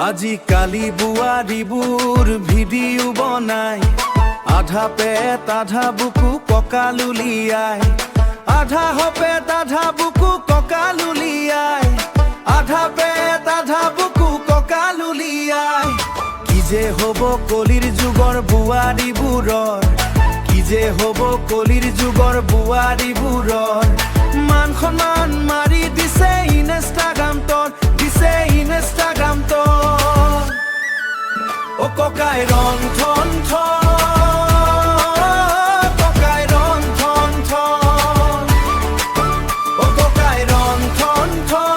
আজিকালি বোৱাৰীবোৰ ভিডিঅ' বনাই, আধা পেট আধা বুকু কঁকাল উলিয়াই, আধা হপেট আধা বুকু কঁকাল উলিয়াই, আধা পেট আধা বুকু কঁকাল উলিয়াই। কি যে হ'ব কলিৰ যুগৰ বোৱাৰীবোৰৰ, কি যে হ'ব কলিৰ যুগৰ বোৱাৰীবোৰৰ। মান সন্মান মাৰি দিছে ইনষ্টাগ্ৰামত, দিছে ইনষ্টাগ্ৰামত। ও ককাই ৰং থন থন, ককাই ৰং থন থন, ও ককাই ৰং থন থন,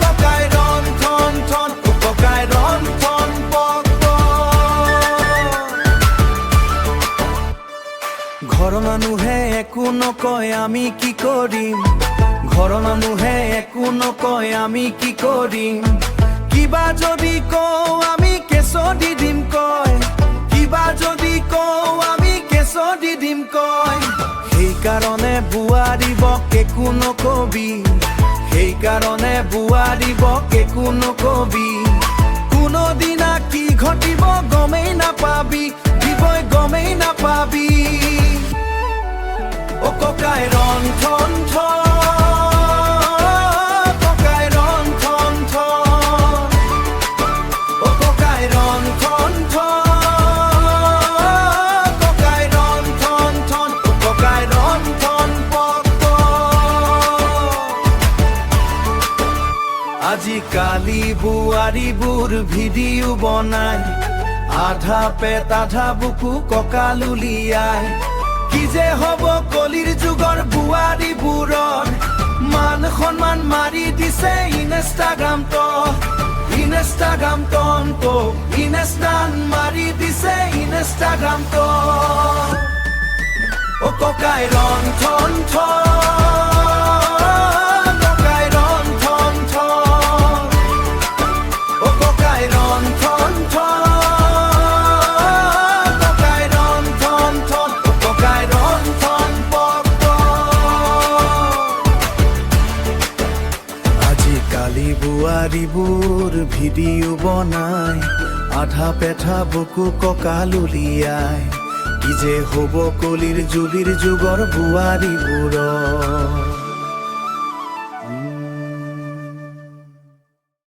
ককাই ৰং থন থন, ও ককাই ৰং থন পক পক। ঘৰৰ মানুহে একো নকয় আমি কি কৰিম, ঘৰৰ মানুহে একো নকয় আমি কি কৰিম। কিবা যদি কওঁ আমি কেছ দি দিম কয়, কিবা যদি কওঁ আমি কেছ দি দিম কয়। সেইকাৰণে বোৱাৰীবক একো নকবি, সেইকাৰণে বোৱাৰীবক একো নকবি। কোনোদিনা কি ঘটিব গমেই নাপাবি, দিবই গমেই নাপাবি। ও ককাই ৰং থন থন, আজিকালি বোৱাৰীবোৰ ভিডিঅ' বনাই, আধা পেট আধা বুকু কঁকাল উলিয়াই। কি যে হ'ব কলিৰ যুগৰ বোৱাৰীবোৰৰ, মান সন্মান মাৰি দিছে ইনষ্টাগ্ৰামত, ইনষ্টাগ্ৰামত ইনষ্টান মাৰি দিছে ইনষ্টাগ্ৰামত। ও ককাই ৰং থন থন, বোৱাৰীবোৰ ভিডিঅ' বনাই, আধা পেঠা বুকু কঁকাল উলিয়াই। কি যে হ'ব কলিৰ যুগৰ বোৱাৰীবোৰৰ।